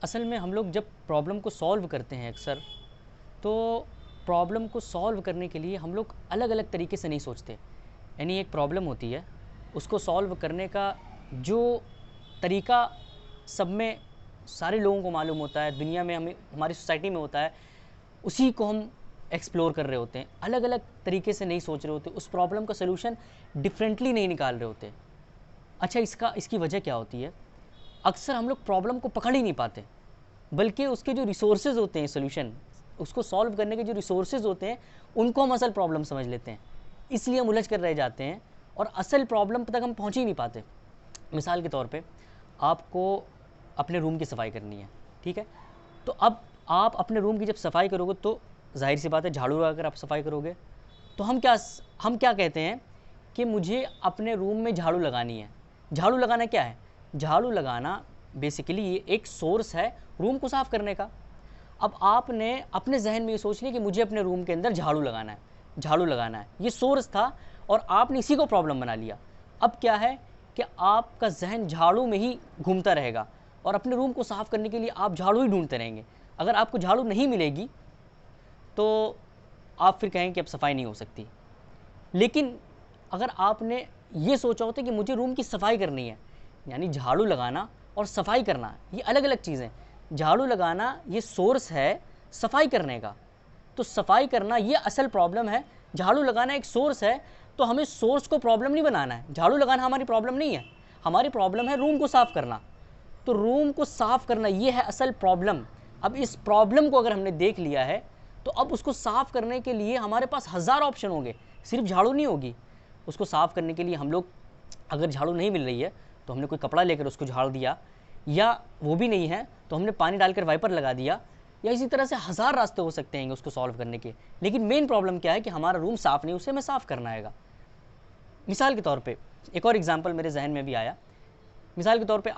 असल में हम लोग जब प्रॉब्लम को सॉल्व करते हैं अक्सर, तो प्रॉब्लम को सॉल्व करने के लिए हम लोग अलग अलग तरीके से नहीं सोचते। यानी एक प्रॉब्लम होती है, उसको सॉल्व करने का जो तरीका सब में सारे लोगों को मालूम होता है, दुनिया में हमें हमारी सोसाइटी में होता है, उसी को हम एक्सप्लोर कर रहे होते हैं। अलग अलग तरीके से नहीं सोच रहे होते, उस प्रॉब्लम का सोल्यूशन डिफरेंटली नहीं निकाल रहे होते। अच्छा, इसकी वजह क्या होती है? अक्सर हम लोग प्रॉब्लम को पकड़ ही नहीं पाते, बल्कि उसके जो रिसोर्सेज होते हैं, सोल्यूशन उसको सॉल्व करने के जो रिसोर्सेज होते हैं, उनको हम असल प्रॉब्लम समझ लेते हैं। इसलिए हम उलझ कर रह जाते हैं और असल प्रॉब्लम तक हम पहुंच ही नहीं पाते। मिसाल के तौर पे आपको अपने रूम की सफाई करनी है, ठीक है? तो अब आप अपने रूम की जब सफाई करोगे तो जाहिर सी बात है, झाड़ू लगाकर आप सफाई करोगे। तो हम क्या कहते हैं कि मुझे अपने रूम में झाड़ू लगानी है। झाड़ू लगाना क्या है? झाड़ू लगाना बेसिकली ये एक सोर्स है रूम को साफ़ करने का। अब आपने अपने जहन में ये सोच लिया कि मुझे अपने रूम के अंदर झाड़ू लगाना है, झाड़ू लगाना है, ये सोर्स था और आपने इसी को प्रॉब्लम बना लिया। अब क्या है कि आपका जहन झाड़ू में ही घूमता रहेगा और अपने रूम को साफ़ करने के लिए आप झाड़ू ही ढूंढते रहेंगे। अगर आपको झाड़ू नहीं मिलेगी तो आप फिर कहेंगे कि अब सफाई नहीं हो सकती। लेकिन अगर आपने ये सोचा होता कि मुझे रूम की सफाई करनी है, यानी झाड़ू लगाना और सफाई करना ये अलग अलग चीज़ें। झाड़ू लगाना ये सोर्स है सफाई करने का, तो सफाई करना ये असल प्रॉब्लम है, झाड़ू लगाना एक सोर्स है। तो हमें सोर्स को प्रॉब्लम नहीं बनाना है, झाड़ू लगाना हमारी प्रॉब्लम नहीं है, हमारी प्रॉब्लम है रूम को साफ़ करना। तो रूम को साफ़ करना ये है असल प्रॉब्लम। अब इस प्रॉब्लम को अगर हमने देख लिया है तो अब उसको साफ़ करने के लिए हमारे पास हज़ार ऑप्शन होंगे, सिर्फ झाड़ू नहीं होगी। उसको साफ़ करने के लिए हम लोग, अगर झाड़ू नहीं मिल रही है तो हमने कोई कपड़ा लेकर उसको झाड़ दिया, या वो भी नहीं है तो हमने पानी डालकर वाइपर लगा दिया, या इसी तरह से हज़ार रास्ते हो सकते हैं उसको सॉल्व करने के। लेकिन मेन प्रॉब्लम क्या है कि हमारा रूम साफ़ नहीं, उसे हमें साफ़ करना है। मिसाल के तौर पे एक और एग्जांपल मेरे जहन में भी आया। मिसाल के तौर पे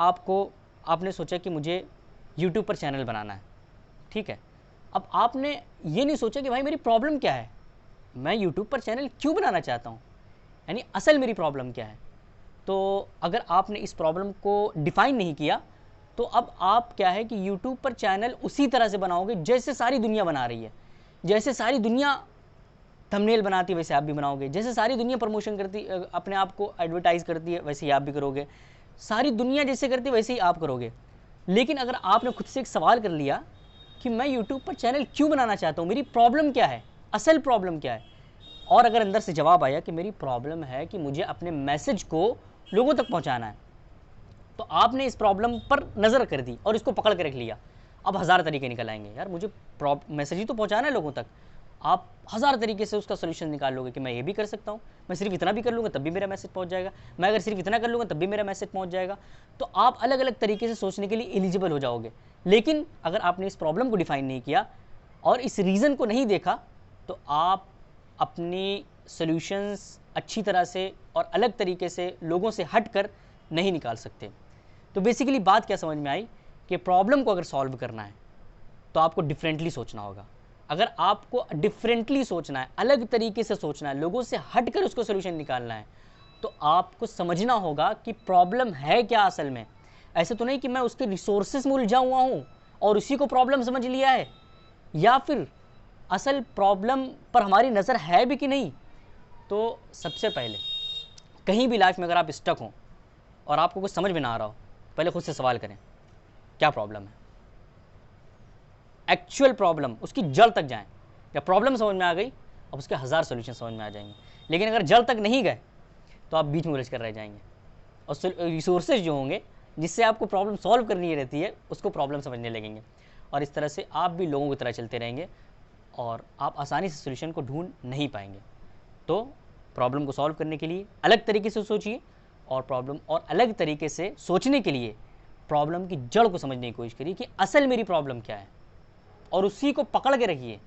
आपने सोचा कि मुझे यूट्यूब पर चैनल बनाना है, ठीक है? अब आपने ये नहीं सोचा कि भाई मेरी प्रॉब्लम क्या है, मैं यूट्यूब पर चैनल क्यों बनाना चाहता हूँ, यानी असल मेरी प्रॉब्लम क्या है। तो अगर आपने इस प्रॉब्लम को डिफ़ाइन नहीं किया तो अब आप क्या है कि यूट्यूब पर चैनल उसी तरह से बनाओगे जैसे सारी दुनिया बना रही है। जैसे सारी दुनिया थंबनेल बनाती है वैसे आप भी बनाओगे, जैसे सारी दुनिया प्रमोशन करती, अपने आप को एडवर्टाइज़ करती है वैसे ही आप भी करोगे, सारी दुनिया जैसे करती है वैसे ही आप करोगे। लेकिन अगर आपने खुद से एक सवाल कर लिया कि मैं यूट्यूब पर चैनल क्यों बनाना चाहता हूँ, मेरी प्रॉब्लम क्या है, असल प्रॉब्लम क्या है, और अगर अंदर से जवाब आया कि मेरी प्रॉब्लम है कि मुझे अपने मैसेज को लोगों तक पहुँचाना है, तो आपने इस प्रॉब्लम पर नज़र कर दी और इसको पकड़ के रख लिया। अब हज़ार तरीके निकल आएंगे, यार मुझे मैसेज ही तो पहुँचाना है लोगों तक। आप हज़ार तरीके से उसका सोल्यूशन निकाल लोगे कि मैं ये भी कर सकता हूँ, मैं सिर्फ इतना भी कर लूँगा तब भी मेरा मैसेज पहुँच जाएगा, मैं अगर सिर्फ इतना कर लूँगा तब भी मेरा मैसेज पहुँच जाएगा। तो आप अलग अलग तरीके से सोचने के लिए एलिजिबल हो जाओगे। लेकिन अगर आपने इस प्रॉब्लम को डिफाइन नहीं किया और इस रीज़न को नहीं देखा तो आप अपनी सोल्यूशंस अच्छी तरह से और अलग तरीके से लोगों से हट कर नहीं निकाल सकते। तो बेसिकली बात क्या समझ में आई कि प्रॉब्लम को अगर सॉल्व करना है तो आपको डिफरेंटली सोचना होगा। अगर आपको डिफरेंटली सोचना है, अलग तरीके से सोचना है, लोगों से हटकर उसको सोल्यूशन निकालना है, तो आपको समझना होगा कि प्रॉब्लम है क्या असल में। ऐसे तो नहीं कि मैं उसके रिसोर्सेज में उलझा हुआ हूँ और उसी को प्रॉब्लम समझ लिया है, या फिर असल प्रॉब्लम पर हमारी नज़र है भी कि नहीं। तो सबसे पहले कहीं भी लाइफ में अगर आप स्टक हों और आपको कुछ समझ में ना आ रहा हो, पहले खुद से सवाल करें क्या प्रॉब्लम है, एक्चुअल प्रॉब्लम, उसकी जड़ तक जाएं। या प्रॉब्लम समझ में आ गई, अब उसके हज़ार सोल्यूशन समझ में आ जाएंगे। लेकिन अगर जड़ तक नहीं गए तो आप बीच में उलझ कर रह जाएंगे और रिसोर्सेज जो होंगे जिससे आपको प्रॉब्लम सॉल्व करनी रहती है उसको प्रॉब्लम समझने लगेंगे, और इस तरह से आप भी लोगों की तरह चलते रहेंगे और आप आसानी से सोल्यूशन को ढूंढ नहीं पाएंगे। तो प्रॉब्लम को सॉल्व करने के लिए अलग तरीके से सोचिए, और प्रॉब्लम और अलग तरीके से सोचने के लिए प्रॉब्लम की जड़ को समझने की कोशिश करिए कि असल मेरी प्रॉब्लम क्या है, और उसी को पकड़ के रखिए।